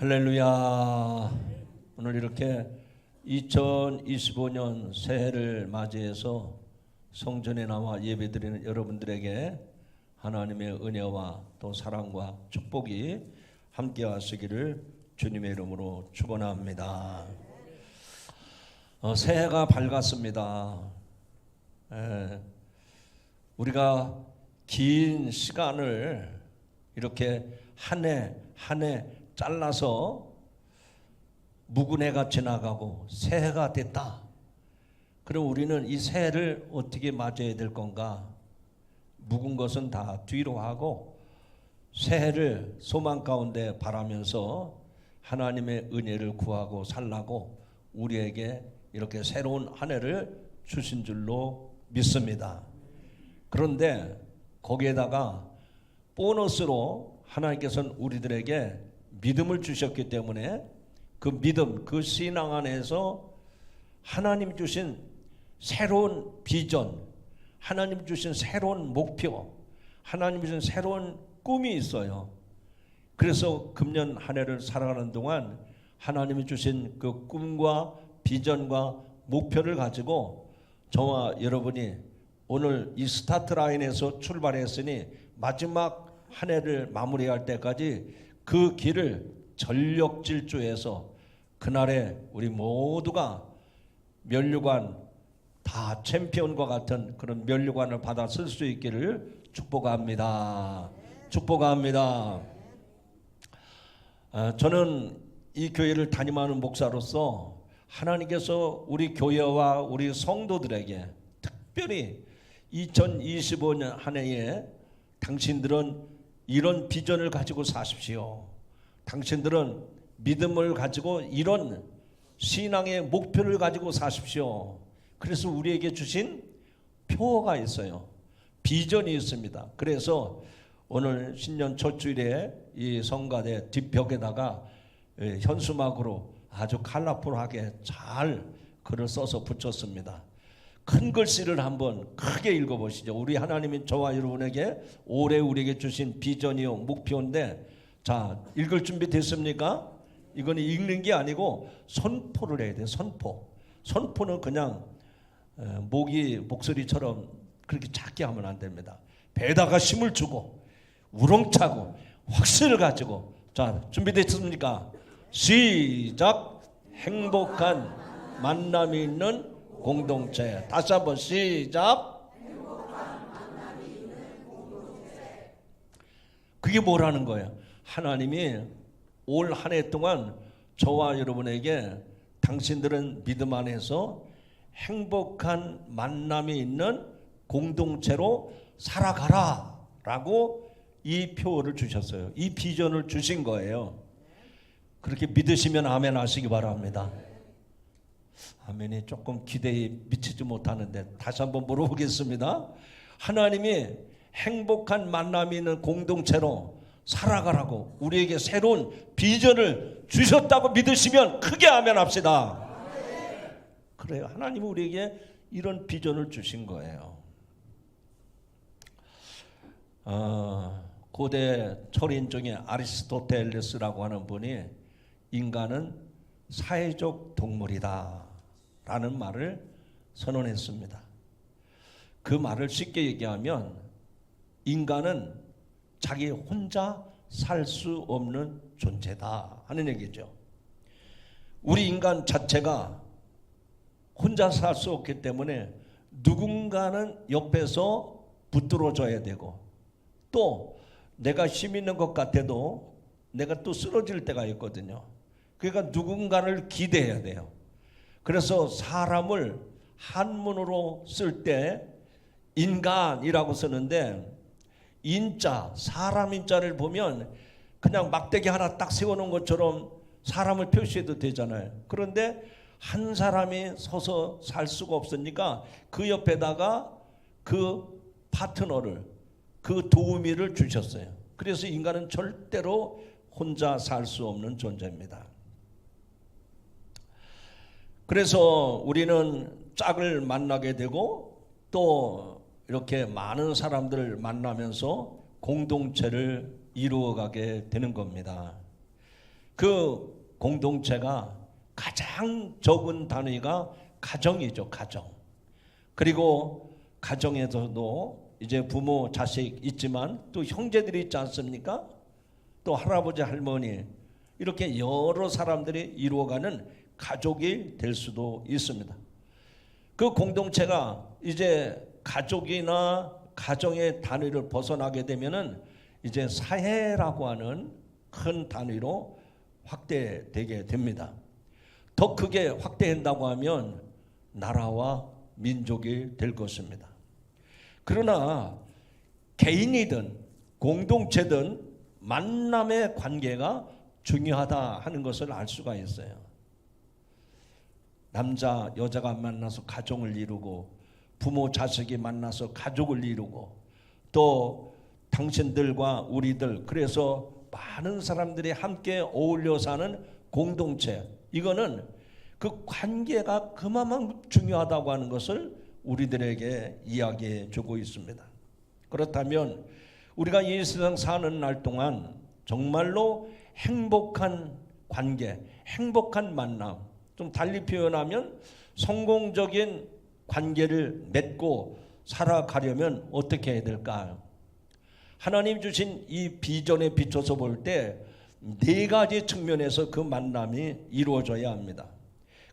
할렐루야. 오늘 이렇게 2025년 새해를 맞이해서 성전에 나와 예배드리는 여러분들에게 하나님의 은혜와 또 사랑과 축복이 함께 하시기를 주님의 이름으로 축원합니다. 새해가 밝았습니다. 우리가 긴 시간을 이렇게 한 해 한 해 잘라서 묵은 해가 지나가고 새해가 됐다. 그럼 우리는 이 새해를 어떻게 맞이해야 될 건가? 묵은 것은 다 뒤로 하고 새해를 소망 가운데 바라면서 하나님의 은혜를 구하고 살라고 우리에게 이렇게 새로운 한 해를 주신 줄로 믿습니다. 그런데 거기에다가 보너스로 하나님께서는 우리들에게 믿음을 주셨기 때문에 그 믿음, 그 신앙 안에서 하나님 주신 새로운 비전, 하나님 주신 새로운 목표, 하나님 주신 새로운 꿈이 있어요. 그래서 금년 한 해를 살아가는 동안 하나님이 주신 그 꿈과 비전과 목표를 가지고 저와 여러분이 오늘 이 스타트 라인에서 출발했으니 마지막 한 해를 마무리할 때까지 그 길을 전력 질주해서 그날에 우리 모두가 면류관 다 챔피언과 같은 그런 면류관을 받아 쓸 수 있기를 축복합니다. 축복합니다. 저는 이 교회를 담임하는 목사로서 하나님께서 우리 교회와 우리 성도들에게 특별히 2025년 한 해에 당신들은 이런 비전을 가지고 사십시오. 당신들은 믿음을 가지고 이런 신앙의 목표를 가지고 사십시오. 그래서 우리에게 주신 표어가 있어요. 비전이 있습니다. 그래서 오늘 신년 첫 주일에 이 성가대 뒷벽에다가 현수막으로 아주 컬러풀하게 잘 글을 써서 붙였습니다. 큰 글씨를 한번 크게 읽어보시죠. 우리 하나님이 저와 여러분에게 올해 우리에게 주신 비전이요 목표인데, 자, 읽을 준비 됐습니까? 이거는 읽는 게 아니고 선포를 해야 돼요. 선포는 그냥 목소리처럼 그렇게 작게 하면 안 됩니다. 배에다가 힘을 주고 우렁차고 확신을 가지고. 자, 준비됐습니까? 시작. 행복한 만남이 있는 공동체. 다시 한번 시작. 그게 뭐라는 거예요? 하나님이 올 한 해 동안 저와 여러분에게 당신들은 믿음 안에서 행복한 만남이 있는 공동체로 살아가라 라고 이 표어를 주셨어요. 이 비전을 주신 거예요. 그렇게 믿으시면 아멘 하시기 바랍니다. 아멘이 조금 기대에 미치지 못하는데 다시 한번 물어보겠습니다. 하나님이 행복한 만남이 있는 공동체로 살아가라고 우리에게 새로운 비전을 주셨다고 믿으시면 크게 아멘 합시다. 그래요. 하나님이 우리에게 이런 비전을 주신 거예요. 고대 철인 중에 아리스토텔레스라고 하는 분이 인간은 사회적 동물이다 라는 말을 선언했습니다. 그 말을 쉽게 얘기하면 인간은 자기 혼자 살 수 없는 존재다 하는 얘기죠. 우리 인간 자체가 혼자 살 수 없기 때문에 누군가는 옆에서 붙들어줘야 되고, 또 내가 힘 있는 것 같아도 내가 또 쓰러질 때가 있거든요. 그러니까 누군가를 기대해야 돼요. 그래서 사람을 한문으로 쓸 때 인간이라고 쓰는데, 인자, 사람 인자를 보면 그냥 막대기 하나 딱 세워놓은 것처럼 사람을 표시해도 되잖아요. 그런데 한 사람이 서서 살 수가 없으니까 그 옆에다가 그 파트너를, 그 도우미를 주셨어요. 그래서 인간은 절대로 혼자 살 수 없는 존재입니다. 그래서 우리는 짝을 만나게 되고 또 이렇게 많은 사람들을 만나면서 공동체를 이루어가게 되는 겁니다. 그 공동체가 가장 적은 단위가 가정이죠. 가정. 그리고 가정에서도 이제 부모, 자식 있지만 또 형제들이 있지 않습니까? 또 할아버지, 할머니, 이렇게 여러 사람들이 이루어가는 가족이 될 수도 있습니다. 그 공동체가 이제 가족이나 가정의 단위를 벗어나게 되면은 이제 사회라고 하는 큰 단위로 확대되게 됩니다. 더 크게 확대한다고 하면 나라와 민족이 될 것입니다. 그러나 개인이든 공동체든 만남의 관계가 중요하다 하는 것을 알 수가 있어요. 남자, 여자가 만나서 가정을 이루고 부모, 자식이 만나서 가족을 이루고 또 당신들과 우리들, 그래서 많은 사람들이 함께 어울려 사는 공동체, 이거는 그 관계가 그만큼 중요하다고 하는 것을 우리들에게 이야기해 주고 있습니다. 그렇다면 우리가 이 세상 사는 날 동안 정말로 행복한 관계, 행복한 만남, 좀 달리 표현하면 성공적인 관계를 맺고 살아가려면 어떻게 해야 될까요? 하나님 주신 이 비전에 비춰서 볼 때 네 가지 측면에서 그 만남이 이루어져야 합니다.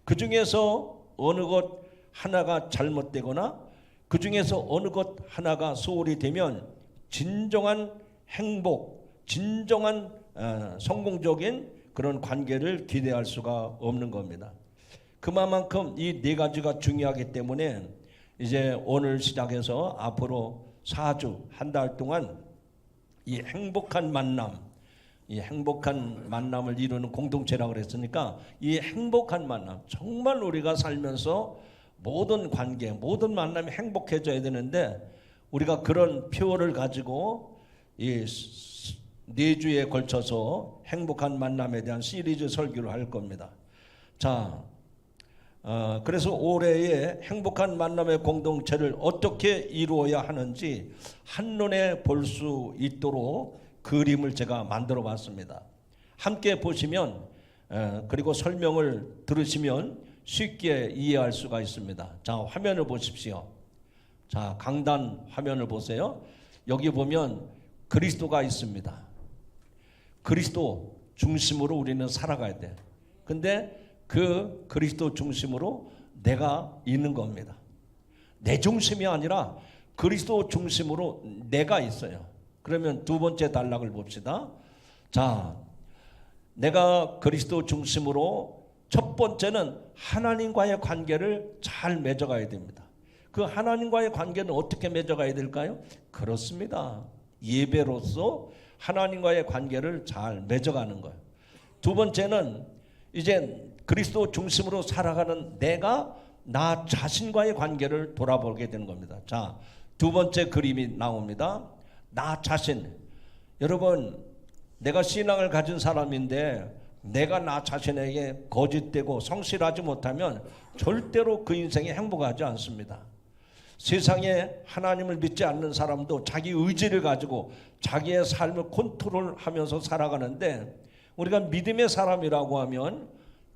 그 중에서 어느 것 하나가 잘못되거나 그 중에서 어느 것 하나가 소홀히 되면 진정한 행복, 진정한 성공적인 그런 관계를 기대할 수가 없는 겁니다. 그만큼 이 네 가지가 중요하기 때문에 이제 오늘 시작해서 앞으로 4주, 한 달 동안 이 행복한 만남, 이 행복한 만남을 이루는 공동체라고 그랬으니까 이 행복한 만남, 정말 우리가 살면서 모든 관계, 모든 만남이 행복해져야 되는데 우리가 그런 표어를 가지고 이 4주에 걸쳐서 행복한 만남에 대한 시리즈 설교를 할 겁니다. 자, 그래서 올해의 행복한 만남의 공동체를 어떻게 이루어야 하는지 한눈에 볼 수 있도록 그림을 제가 만들어 봤습니다. 함께 보시면 그리고 설명을 들으시면 쉽게 이해할 수가 있습니다. 자, 화면을 보십시오. 자, 강단 화면을 보세요. 여기 보면 그리스도가 있습니다. 그리스도 중심으로 우리는 살아가야 돼. 근데 그 그리스도 중심으로 내가 있는 겁니다. 내 중심이 아니라 그리스도 중심으로 내가 있어요. 그러면 두 번째 단락을 봅시다. 자, 내가 그리스도 중심으로 첫 번째는 하나님과의 관계를 잘 맺어가야 됩니다. 그 하나님과의 관계는 어떻게 맺어가야 될까요? 그렇습니다. 예배로서 하나님과의 관계를 잘 맺어가는 거예요. 두 번째는 이제 그리스도 중심으로 살아가는 내가 나 자신과의 관계를 돌아보게 되는 겁니다. 자, 두 번째 그림이 나옵니다. 나 자신. 여러분, 내가 신앙을 가진 사람인데 내가 나 자신에게 거짓되고 성실하지 못하면 절대로 그 인생이 행복하지 않습니다. 세상에 하나님을 믿지 않는 사람도 자기 의지를 가지고 자기의 삶을 컨트롤하면서 살아가는데 우리가 믿음의 사람이라고 하면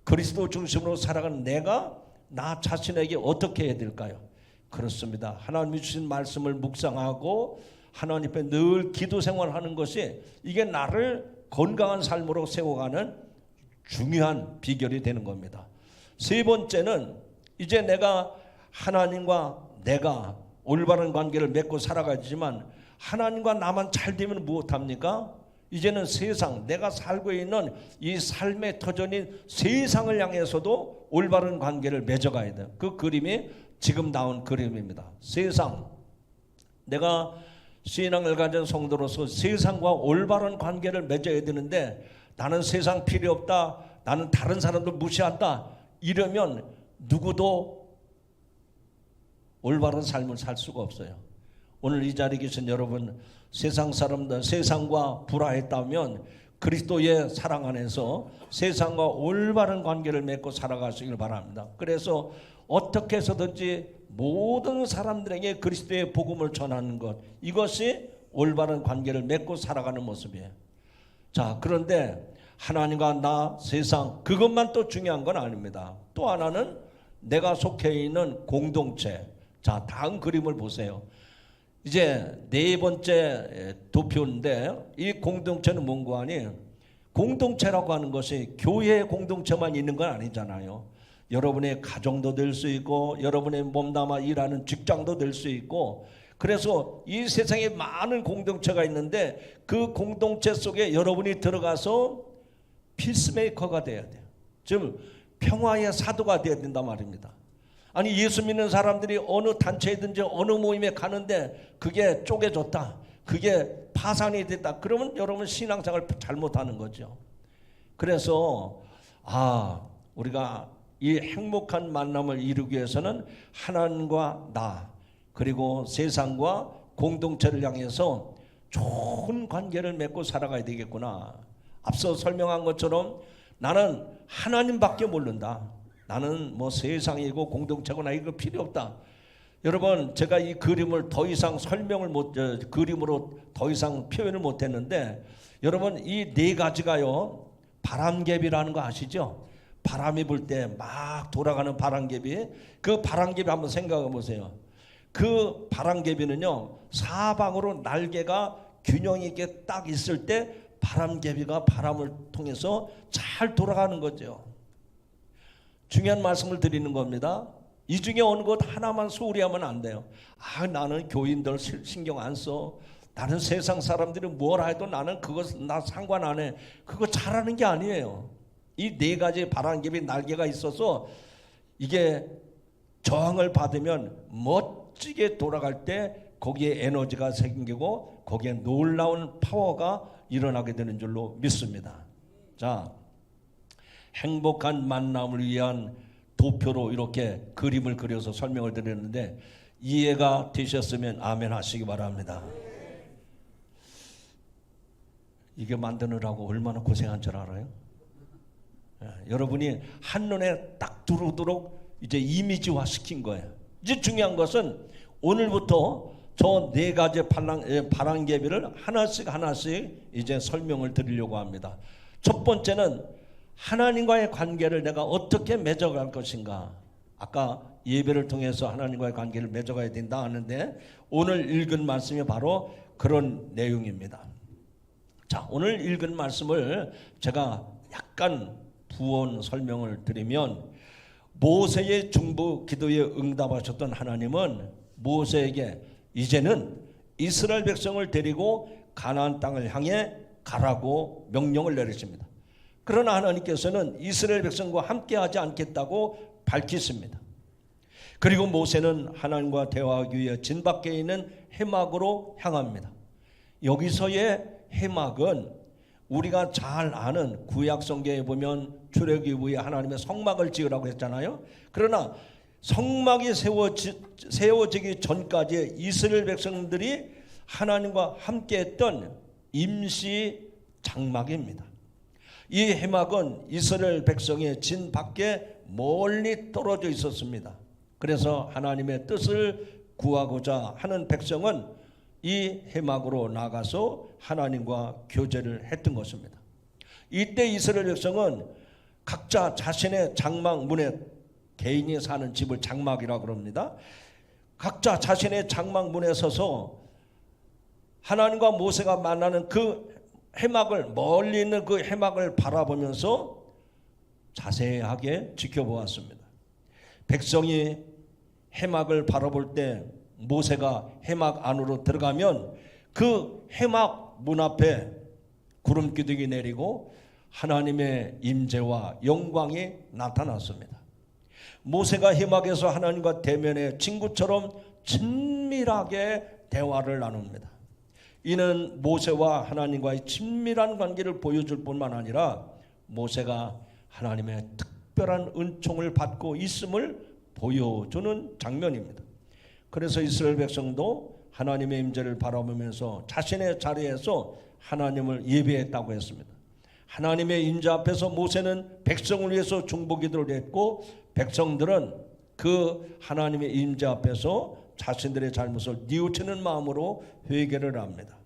그리스도 중심으로 살아가는 내가 나 자신에게 어떻게 해야 될까요? 그렇습니다. 하나님이 주신 말씀을 묵상하고 하나님 앞에 늘 기도 생활하는 것이 이게 나를 건강한 삶으로 세워가는 중요한 비결이 되는 겁니다. 세 번째는 이제 내가 하나님과 내가 올바른 관계를 맺고 살아가지만 하나님과 나만 잘 되면 무엇합니까? 이제는 세상, 내가 살고 있는 이 삶의 터전인 세상을 향해서도 올바른 관계를 맺어가야 돼요. 그 그림이 지금 나온 그림입니다. 세상, 내가 신앙을 가진 성도로서 세상과 올바른 관계를 맺어야 되는데 나는 세상 필요 없다, 나는 다른 사람들 무시한다, 이러면 누구도 올바른 삶을 살 수가 없어요. 오늘 이 자리에 계신 여러분, 세상 사람들, 세상과 불화했다면 그리스도의 사랑 안에서 세상과 올바른 관계를 맺고 살아가시길 바랍니다. 그래서 어떻게 해서든지 모든 사람들에게 그리스도의 복음을 전하는 것, 이것이 올바른 관계를 맺고 살아가는 모습이에요. 자, 그런데 하나님과 나, 세상, 그것만 또 중요한 건 아닙니다. 또 하나는 내가 속해 있는 공동체. 자, 다음 그림을 보세요. 이제 네 번째 도표인데, 이 공동체는 뭔가 하니, 공동체라고 하는 것이 교회 공동체만 있는 건 아니잖아요. 여러분의 가정도 될 수 있고, 여러분의 몸담아 일하는 직장도 될 수 있고, 그래서 이 세상에 많은 공동체가 있는데, 그 공동체 속에 여러분이 들어가서 피스메이커가 돼야 돼요. 즉 평화의 사도가 되어야 된단 말입니다. 아니, 예수 믿는 사람들이 어느 단체이든지 어느 모임에 가는데 그게 쪼개졌다, 그게 파산이 됐다, 그러면 여러분 신앙생활 잘못하는 거죠. 그래서 우리가 이 행복한 만남을 이루기 위해서는 하나님과 나, 그리고 세상과 공동체를 향해서 좋은 관계를 맺고 살아가야 되겠구나. 앞서 설명한 것처럼 나는 하나님밖에 모른다, 나는 뭐 세상이고 공동체거나 이거 필요 없다. 여러분, 제가 이 그림을 더 이상 그림으로 더 이상 표현을 못했는데, 여러분 이 네 가지가요, 바람개비라는 거 아시죠? 바람이 불 때 막 돌아가는 바람개비, 그 바람개비 한번 생각해 보세요. 그 바람개비는요, 사방으로 날개가 균형 있게 딱 있을 때 바람개비가 바람을 통해서 잘 돌아가는 거죠. 중요한 말씀을 드리는 겁니다. 이 중에 어느 것 하나만 소홀히 하면 안 돼요. 나는 교인들 신경 안 써, 나는 세상 사람들이 뭘 해도 나는 그거 나 상관 안 해, 그거 잘하는 게 아니에요. 이 네 가지 바람개비 날개가 있어서 이게 저항을 받으면 멋지게 돌아갈 때 거기에 에너지가 생기고 거기에 놀라운 파워가 일어나게 되는 줄로 믿습니다. 자, 행복한 만남을 위한 도표로 이렇게 그림을 그려서 설명을 드렸는데, 이해가 되셨으면 아멘 하시기 바랍니다. 이게 만드느라고 얼마나 고생한 줄 알아요? 여러분이 한눈에 딱 들어오도록 이제 이미지화 시킨 거예요. 이제 중요한 것은 오늘부터 저 네 가지 바람개비를 하나씩 이제 설명을 드리려고 합니다. 첫 번째는 하나님과의 관계를 내가 어떻게 맺어갈 것인가. 아까 예배를 통해서 하나님과의 관계를 맺어가야 된다 하는데, 오늘 읽은 말씀이 바로 그런 내용입니다. 자, 오늘 읽은 말씀을 제가 약간 부언 설명을 드리면, 모세의 중보 기도에 응답하셨던 하나님은 모세에게 이제는 이스라엘 백성을 데리고 가나안 땅을 향해 가라고 명령을 내리십니다. 그러나 하나님께서는 이스라엘 백성과 함께하지 않겠다고 밝히십니다. 그리고 모세는 하나님과 대화하기 위해 진 밖에 있는 해막으로 향합니다. 여기서의 해막은 우리가 잘 아는 구약 성경에 보면 출애굽 이후에 하나님의 성막을 지으라고 했잖아요. 그러나 성막이 세워지기 전까지 이스라엘 백성들이 하나님과 함께했던 임시 장막입니다. 이 해막은 이스라엘 백성의 진 밖에 멀리 떨어져 있었습니다. 그래서 하나님의 뜻을 구하고자 하는 백성은 이 해막으로 나가서 하나님과 교제를 했던 것입니다. 이때 이스라엘 백성은 각자 자신의 장막 문에, 개인이 사는 집을 장막이라고 그럽니다. 각자 자신의 장막 문에 서서 하나님과 모세가 만나는 그 해막을, 멀리 있는 그 해막을 바라보면서 자세하게 지켜보았습니다. 백성이 해막을 바라볼 때 모세가 해막 안으로 들어가면 그 해막 문 앞에 구름 기둥이 내리고 하나님의 임재와 영광이 나타났습니다. 모세가 해막에서 하나님과 대면에 친구처럼 친밀하게 대화를 나눕니다. 이는 모세와 하나님과의 친밀한 관계를 보여줄 뿐만 아니라 모세가 하나님의 특별한 은총을 받고 있음을 보여주는 장면입니다. 그래서 이스라엘 백성도 하나님의 임재를 바라보면서 자신의 자리에서 하나님을 예배했다고 했습니다. 하나님의 임재 앞에서 모세는 백성을 위해서 중보기도를 했고, 백성들은 그 하나님의 임재 앞에서 자신들의 잘못을 뉘우치는 마음으로 회개를 합니다.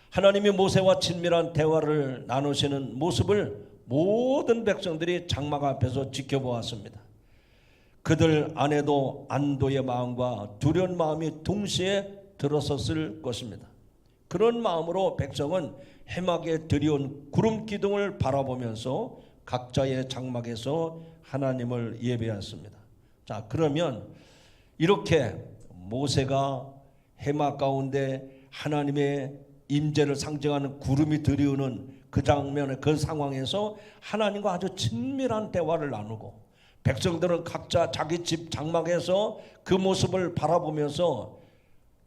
하나님이 모세와 친밀한 대화를 나누시는 모습을 모든 백성들이 장막 앞에서 지켜보았습니다. 그들 안에도 안도의 마음과 두려운 마음이 동시에 들어섰을 것입니다. 그런 마음으로 백성은 해막에 들여온 구름 기둥을 바라보면서 각자의 장막에서 하나님을 예배했습니다. 자, 그러면 이렇게 모세가 해막 가운데 하나님의 임재를 상징하는 구름이 들이오는 그 장면에, 그 상황에서 하나님과 아주 친밀한 대화를 나누고 백성들은 각자 자기 집 장막에서 그 모습을 바라보면서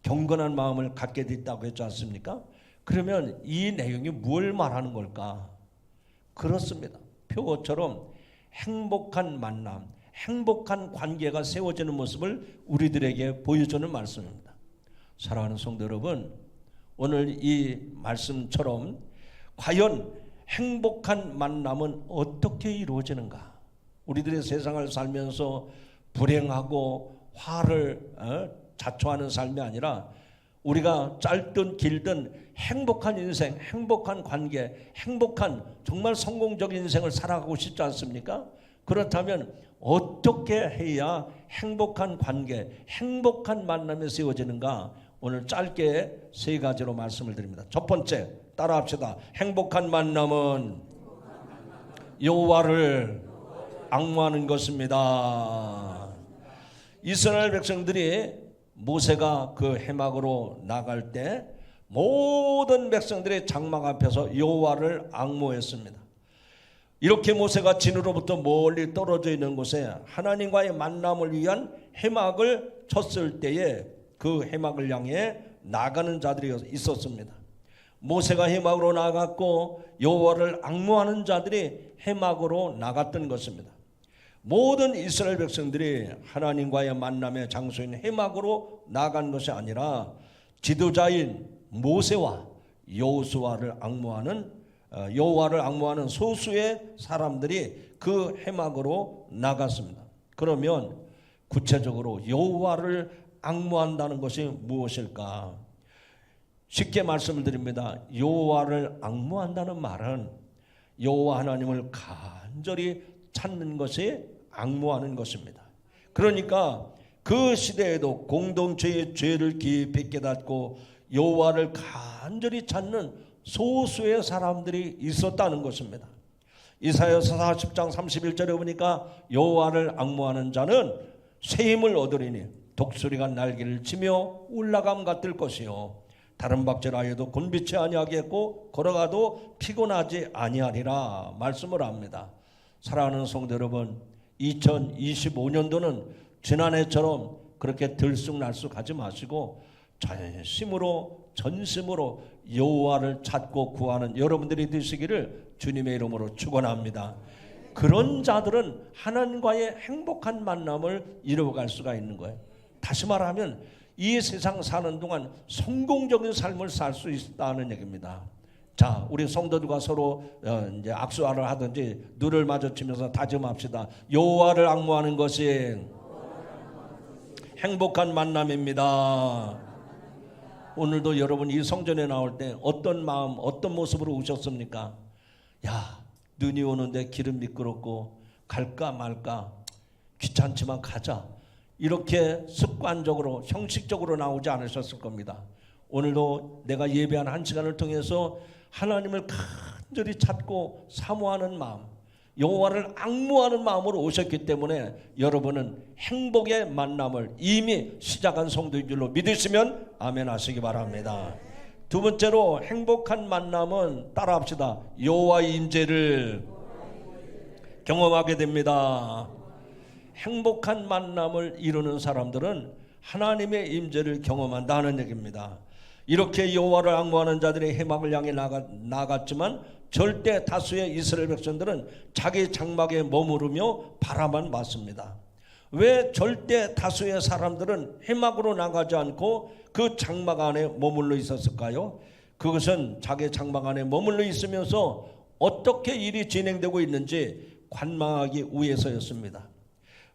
경건한 마음을 갖게 됐다고 했지 않습니까? 그러면 이 내용이 뭘 말하는 걸까? 그렇습니다. 표어처럼 행복한 만남, 행복한 관계가 세워지는 모습을 우리들에게 보여주는 말씀입니다. 사랑하는 성도 여러분, 오늘 이 말씀처럼 과연 행복한 만남은 어떻게 이루어지는가? 우리들의 세상을 살면서 불행하고 화를 자초하는 삶이 아니라 우리가 짧든 길든 행복한 인생, 행복한 관계, 행복한 정말 성공적인 인생을 살아가고 싶지 않습니까? 그렇다면 어떻게 해야 행복한 관계, 행복한 만남이 세워지는가? 오늘 짧게 세 가지로 말씀을 드립니다. 첫 번째, 따라합시다. 행복한 만남은 여호와를 앙모하는 것입니다. 이스라엘 백성들이 모세가 그 해막으로 나갈 때 모든 백성들이 장막 앞에서 여호와를 앙모했습니다. 이렇게 모세가 진으로부터 멀리 떨어져 있는 곳에 하나님과의 만남을 위한 해막을 쳤을 때에 그 해막을 향해 나가는 자들이 있었습니다. 모세가 해막으로 나갔고 여호와를 앙모하는 자들이 해막으로 나갔던 것입니다. 모든 이스라엘 백성들이 하나님과의 만남의 장소인 해막으로 나간 것이 아니라 지도자인 모세와 여호와를 앙모하는 소수의 사람들이 그 해막으로 나갔습니다. 그러면 구체적으로 여호와를 앙모한다는 것이 무엇일까? 쉽게 말씀을 드립니다. 여호와를 앙모한다는 말은 여호와 하나님을 간절히 찾는 것이 앙모하는 것입니다. 그러니까 그 시대에도 공동체의 죄를 깊이 깨닫고 여호와를 간절히 찾는 소수의 사람들이 있었다는 것입니다. 이사야서 40장 31절에 보니까 여호와를 앙모하는 자는 새 힘을 얻으리니 독수리가 날개를 치며 올라감 같을 것이요 다른 박질하여도 곤비치 아니하겠고 걸어가도 피곤하지 아니하리라 말씀을 합니다. 사랑하는 성도 여러분, 2025년도는 지난해처럼 그렇게 들쑥날쑥하지 마시고 전심으로 여호와를 찾고 구하는 여러분들이 되시기를 주님의 이름으로 축원합니다. 그런 자들은 하나님과의 행복한 만남을 이루어갈 수가 있는 거예요. 다시 말하면 이 세상 사는 동안 성공적인 삶을 살 수 있다는 얘기입니다. 자, 우리 성도들과 서로 이제 악수를 하든지 눈을 마주치면서 다짐합시다. 여호와를 앙모하는 것이 행복한 만남입니다. 오늘도 여러분 이 성전에 나올 때 어떤 마음, 어떤 모습으로 오셨습니까? 야, 눈이 오는데 길은 미끄럽고 갈까 말까 귀찮지만 가자. 이렇게 습관적으로 형식적으로 나오지 않으셨을 겁니다. 오늘도 내가 예배한 한 시간을 통해서 하나님을 간절히 찾고 사모하는 마음, 여호와를 앙모하는 마음으로 오셨기 때문에 여러분은 행복의 만남을 이미 시작한 성도인 줄로 믿으시면 아멘 하시기 바랍니다. 두 번째로 행복한 만남은 따라합시다. 여호와의 임재를 경험하게 됩니다. 행복한 만남을 이루는 사람들은 하나님의 임재를 경험한다는 얘기입니다. 이렇게 여호와를 앙모하는 자들의 해막을 향해 나갔지만 절대 다수의 이스라엘 백성들은 자기 장막에 머무르며 바라만 봤습니다. 왜 절대 다수의 사람들은 해막으로 나가지 않고 그 장막 안에 머물러 있었을까요? 그것은 자기 장막 안에 머물러 있으면서 어떻게 일이 진행되고 있는지 관망하기 위해서였습니다.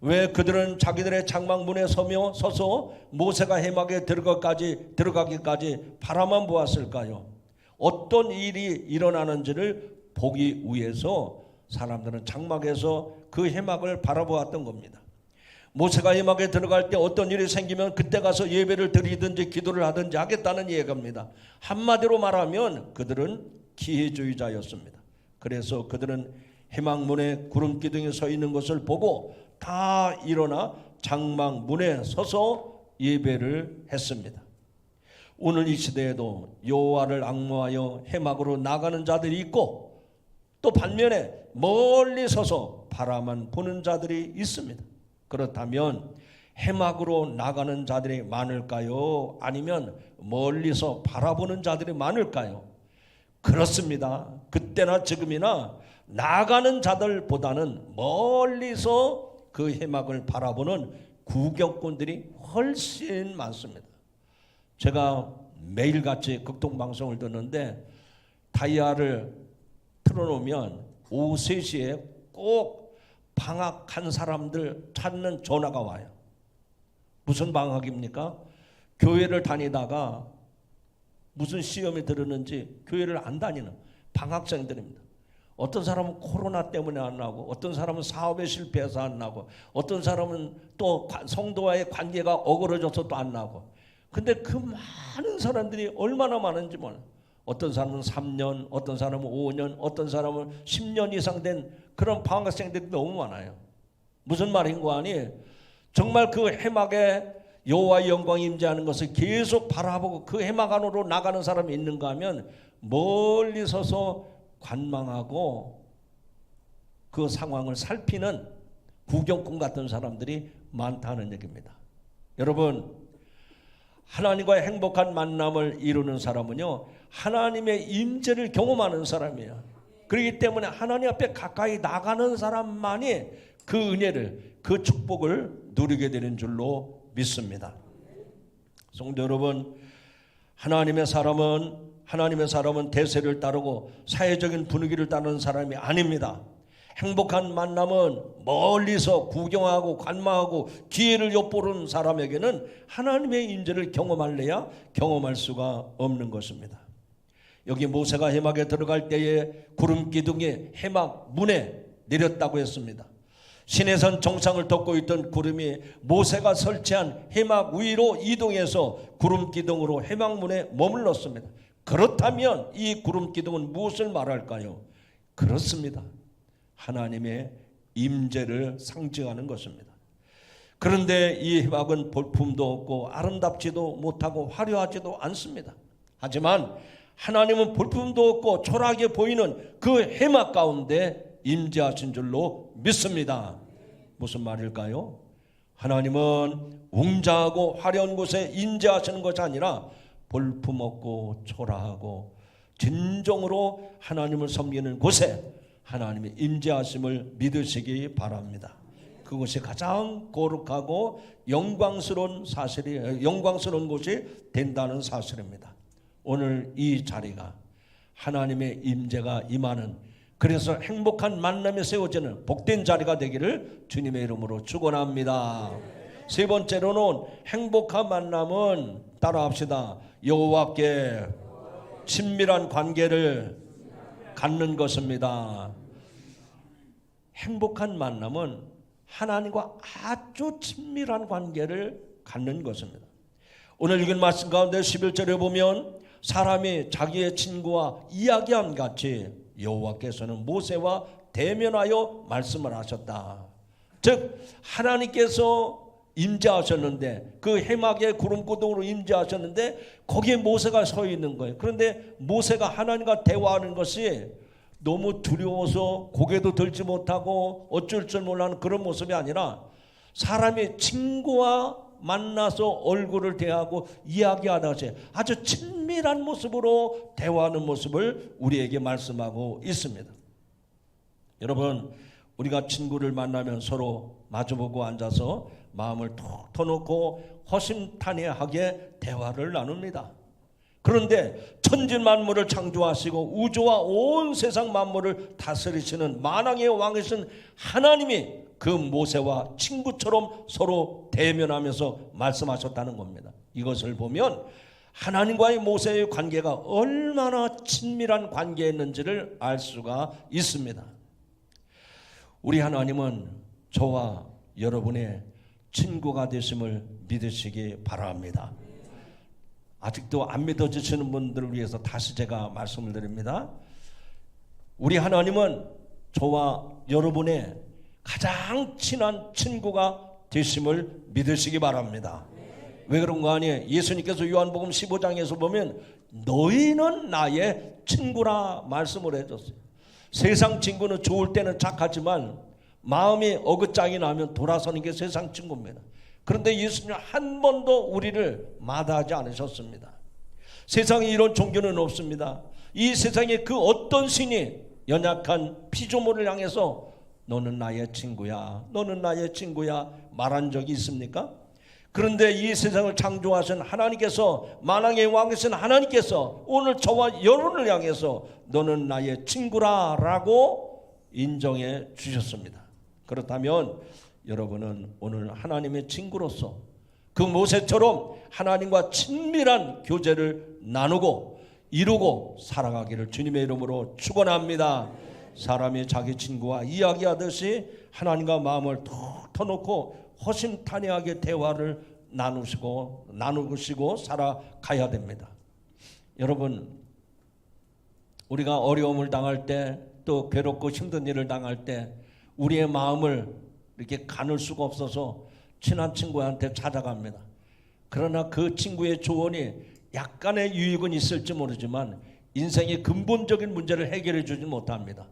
왜 그들은 자기들의 장막 문에 서서 모세가 해막에 들어가기까지 바라만 보았을까요? 어떤 일이 일어나는지를 보기 위해서 사람들은 장막에서 그 해막을 바라보았던 겁니다. 모세가 해막에 들어갈 때 어떤 일이 생기면 그때 가서 예배를 드리든지 기도를 하든지 하겠다는 얘기입니다. 한마디로 말하면 그들은 기회주의자였습니다. 그래서 그들은 해막문에 구름 기둥이 서 있는 것을 보고 다 일어나 장막 문에 서서 예배를 했습니다. 오늘 이 시대에도 여호와를 앙모하여 해막으로 나가는 자들이 있고 또 반면에 멀리 서서 바라만 보는 자들이 있습니다. 그렇다면 해막으로 나가는 자들이 많을까요? 아니면 멀리서 바라보는 자들이 많을까요? 그렇습니다. 그때나 지금이나 나가는 자들보다는 멀리서 그 해막을 바라보는 구경꾼들이 훨씬 많습니다. 제가 매일같이 극동방송을 듣는데 다이아를 틀어놓으면 오후 3시에 꼭 방학한 사람들 찾는 전화가 와요. 무슨 방학입니까? 교회를 다니다가 무슨 시험이 들었는지 교회를 안 다니는 방학생들입니다. 어떤 사람은 코로나 때문에 안 나고, 어떤 사람은 사업에 실패해서 안 나고, 어떤 사람은 또 성도와의 관계가 어그러져서 또 안 나고. 근데 그 많은 사람들이 얼마나 많은지 몰라요. 어떤 사람은 3년, 어떤 사람은 5년, 어떤 사람은 10년 이상 된 그런 방학생들이 너무 많아요. 무슨 말인가 하니 정말 그 해막에 여호와의 영광이 임재하는 것을 계속 바라보고 그 해막 안으로 나가는 사람이 있는가 하면 멀리 서서 관망하고 그 상황을 살피는 구경꾼 같은 사람들이 많다는 얘기입니다. 여러분, 하나님과의 행복한 만남을 이루는 사람은요, 하나님의 임재를 경험하는 사람이에요. 그렇기 때문에 하나님 앞에 가까이 나가는 사람만이 그 은혜를, 그 축복을 누리게 되는 줄로 믿습니다. 성도 여러분, 하나님의 사람은 대세를 따르고 사회적인 분위기를 따르는 사람이 아닙니다. 행복한 만남은 멀리서 구경하고 관망하고 기회를 엿보는 사람에게는 하나님의 임재를 경험할래야 경험할 수가 없는 것입니다. 여기 모세가 해막에 들어갈 때에 구름 기둥이 해막 문에 내렸다고 했습니다. 시내산 정상을 덮고 있던 구름이 모세가 설치한 해막 위로 이동해서 구름 기둥으로 해막문에 머물렀습니다. 그렇다면 이 구름 기둥은 무엇을 말할까요? 그렇습니다. 하나님의 임재를 상징하는 것입니다. 그런데 이 해막은 볼품도 없고 아름답지도 못하고 화려하지도 않습니다. 하지만 하나님은 볼품도 없고 초라하게 보이는 그 해막 가운데 임재하신 줄로 믿습니다. 무슨 말일까요? 하나님은 웅장하고 화려한 곳에 임재하시는 것이 아니라 볼품없고 초라하고 진정으로 하나님을 섬기는 곳에 하나님의 임재하심을 믿으시기 바랍니다. 그것이 가장 거룩하고 영광스러운 곳이 된다는 사실입니다. 오늘 이 자리가 하나님의 임재가 임하는, 그래서 행복한 만남이 세워지는 복된 자리가 되기를 주님의 이름으로 축원합니다. 세 번째로는 행복한 만남은 따라합시다. 여호와께 친밀한 관계를 갖는 것입니다. 행복한 만남은 하나님과 아주 친밀한 관계를 갖는 것입니다. 오늘 읽은 말씀 가운데 11절에 보면 사람이 자기의 친구와 이야기함 같이 여호와께서는 모세와 대면하여 말씀을 하셨다. 즉 하나님께서 임재하셨는데 그 해막의 구름기둥으로 임재하셨는데 거기에 모세가 서 있는 거예요. 그런데 모세가 하나님과 대화하는 것이 너무 두려워서 고개도 들지 못하고 어쩔 줄 몰라하는 그런 모습이 아니라 사람이 친구와 만나서 얼굴을 대하고 이야기하듯이 아주 친밀한 모습으로 대화하는 모습을 우리에게 말씀하고 있습니다. 여러분, 우리가 친구를 만나면 서로 마주보고 앉아서 마음을 톡 터놓고 허심탄회하게 대화를 나눕니다. 그런데 천지 만물을 창조하시고 우주와 온 세상 만물을 다스리시는 만왕의 왕이신 하나님이 그 모세와 친구처럼 서로 대면하면서 말씀하셨다는 겁니다. 이것을 보면 하나님과의 모세의 관계가 얼마나 친밀한 관계였는지를 알 수가 있습니다. 우리 하나님은 저와 여러분의 친구가 되심을 믿으시기 바랍니다. 아직도 안 믿어지시는 분들을 위해서 다시 제가 말씀을 드립니다. 우리 하나님은 저와 여러분의 가장 친한 친구가 되심을 믿으시기 바랍니다. 왜 그런 거 아니에요? 예수님께서 요한복음 15장에서 보면 너희는 나의 친구라 말씀을 해줬어요. 세상 친구는 좋을 때는 착하지만 마음이 어긋장이 나면 돌아서는 게 세상 친구입니다. 그런데 예수님은 한 번도 우리를 마다하지 않으셨습니다. 세상에 이런 종교는 없습니다. 이 세상에 그 어떤 신이 연약한 피조물을 향해서 너는 나의 친구야, 너는 나의 친구야 말한 적이 있습니까? 그런데 이 세상을 창조하신 하나님께서, 만왕의 왕이신 하나님께서 오늘 저와 여러분을 향해서 너는 나의 친구라 라고 인정해 주셨습니다. 그렇다면 여러분은 오늘 하나님의 친구로서 그 모세처럼 하나님과 친밀한 교제를 나누고 이루고 살아가기를 주님의 이름으로 축원합니다. 사람이 자기 친구와 이야기하듯이 하나님과 마음을 툭 터놓고 허심탄회하게 대화를 나누시고 살아가야 됩니다. 여러분, 우리가 어려움을 당할 때, 또 괴롭고 힘든 일을 당할 때 우리의 마음을 이렇게 가눌 수가 없어서 친한 친구한테 찾아갑니다. 그러나 그 친구의 조언이 약간의 유익은 있을지 모르지만 인생의 근본적인 문제를 해결해 주지 못합니다.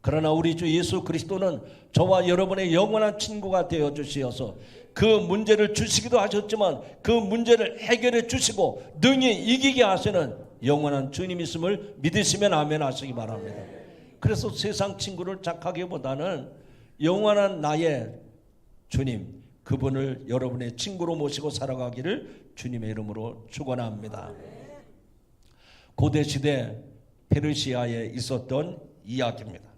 그러나 우리 주 예수 그리스도는 저와 여러분의 영원한 친구가 되어 주시어서 그 문제를 주시기도 하셨지만 그 문제를 해결해 주시고 능히 이기게 하시는 영원한 주님 있음을 믿으시면 아멘 하시기 바랍니다. 그래서 세상 친구를 착하기보다는 영원한 나의 주님, 그분을 여러분의 친구로 모시고 살아가기를 주님의 이름으로 축원합니다. 고대시대 페르시아에 있었던 이야기입니다.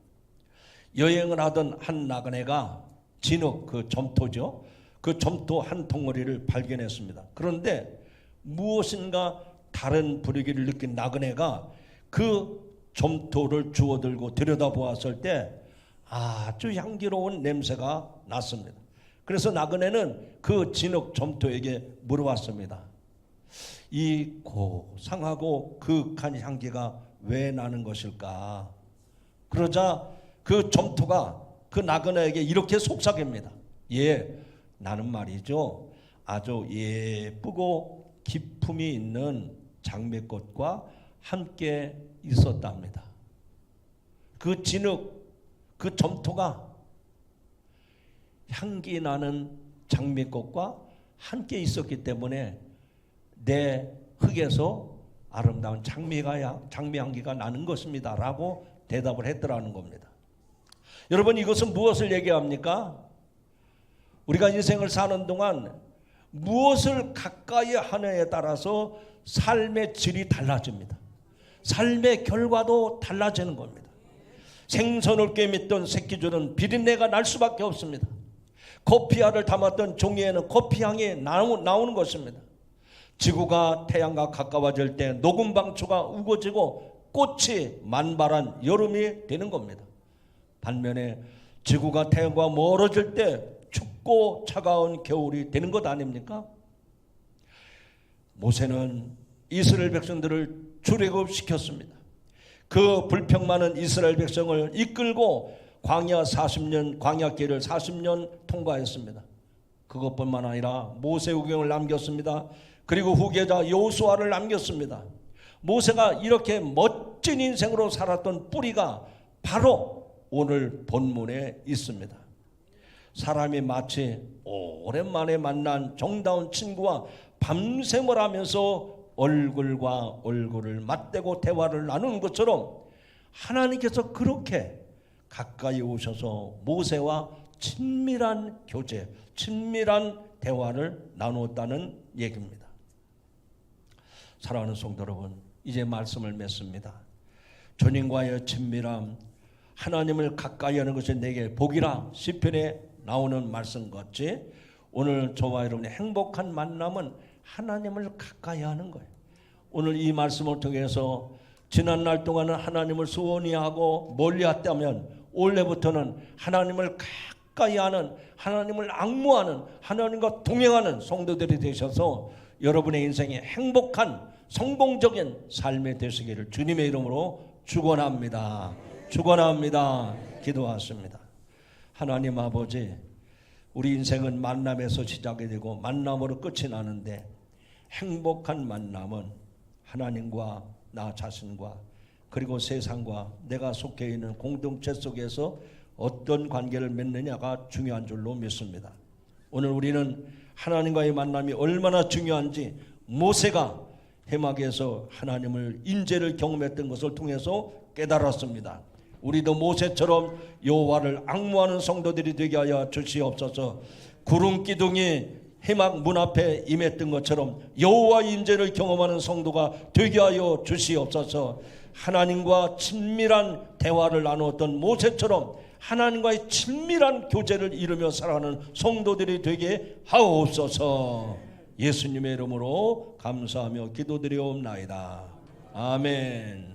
여행을 하던 한 나그네가 진흙, 그 점토죠, 그 점토 한 덩어리를 발견했습니다. 그런데 무엇인가 다른 분위기를 느낀 나그네가 그 점토를 주워들고 들여다보았을 때 아주 향기로운 냄새가 났습니다. 그래서 나그네는 그 진흙 점토에게 물어봤습니다. 이 고상하고 그윽한 향기가 왜 나는 것일까? 그러자 그 점토가 그 나그네에게 이렇게 속삭입니다. 예, 나는 말이죠, 아주 예쁘고 기품이 있는 장미꽃과 함께 있었답니다. 그 진흙, 그 점토가 향기 나는 장미꽃과 함께 있었기 때문에 내 흙에서 아름다운 장미 향기가 나는 것입니다 라고 대답을 했더라는 겁니다. 여러분, 이것은 무엇을 얘기합니까? 우리가 인생을 사는 동안 무엇을 가까이 하느냐에 따라서 삶의 질이 달라집니다. 삶의 결과도 달라지는 겁니다. 생선을 꿰맸던 새끼줄은 비린내가 날 수밖에 없습니다. 커피알을 담았던 종이에는 커피향이 나오는 것입니다. 지구가 태양과 가까워질 때 녹음방초가 우거지고 꽃이 만발한 여름이 되는 겁니다. 반면에 지구가 태양과 멀어질 때 춥고 차가운 겨울이 되는 것 아닙니까? 모세는 이스라엘 백성들을 출애굽시켰습니다. 그 불평 많은 이스라엘 백성을 이끌고 광야길을 40년 통과했습니다. 그것뿐만 아니라 모세우경을 남겼습니다. 그리고 후계자 여호수아를 남겼습니다. 모세가 이렇게 멋진 인생으로 살았던 뿌리가 바로 오늘 본문에 있습니다. 사람이 마치 오랜만에 만난 정다운 친구와 밤샘을 하면서 얼굴과 얼굴을 맞대고 대화를 나누는 것처럼 하나님께서 그렇게 가까이 오셔서 모세와 친밀한 교제, 친밀한 대화를 나누었다는 얘기입니다. 사랑하는 성도 여러분, 이제 말씀을 맺습니다. 주님과의 친밀함, 하나님을 가까이 하는 것이 내게 복이라 시편에 나오는 말씀 같이 오늘 저와 여러분의 행복한 만남은 하나님을 가까이 하는 거예요. 오늘 이 말씀을 통해서 지난 날 동안은 하나님을 소원히 하고 멀리 했다면 올해부터는 하나님을 가까이 하는, 하나님을 앙무하는, 하나님과 동행하는 성도들이 되셔서 여러분의 인생에 행복한 성공적인 삶이 되시기를 주님의 이름으로 축원합니다. 축원합니다. 기도하십니다. 하나님 아버지, 우리 인생은 만남에서 시작이 되고 만남으로 끝이 나는데 행복한 만남은 하나님과 나 자신과 그리고 세상과 내가 속해 있는 공동체 속에서 어떤 관계를 맺느냐가 중요한 줄로 믿습니다. 오늘 우리는 하나님과의 만남이 얼마나 중요한지 모세가 해막에서 하나님을 인재를 경험했던 것을 통해서 깨달았습니다. 우리도 모세처럼 여호와를 앙무하는 성도들이 되게 하여 주시옵소서. 구름 기둥이 해막 문 앞에 임했던 것처럼 여호와의 인재를 경험하는 성도가 되게 하여 주시옵소서. 하나님과 친밀한 대화를 나누었던 모세처럼 하나님과의 친밀한 교제를 이루며 살아가는 성도들이 되게 하옵소서. 예수님의 이름으로 감사하며 기도드리옵나이다. 아멘.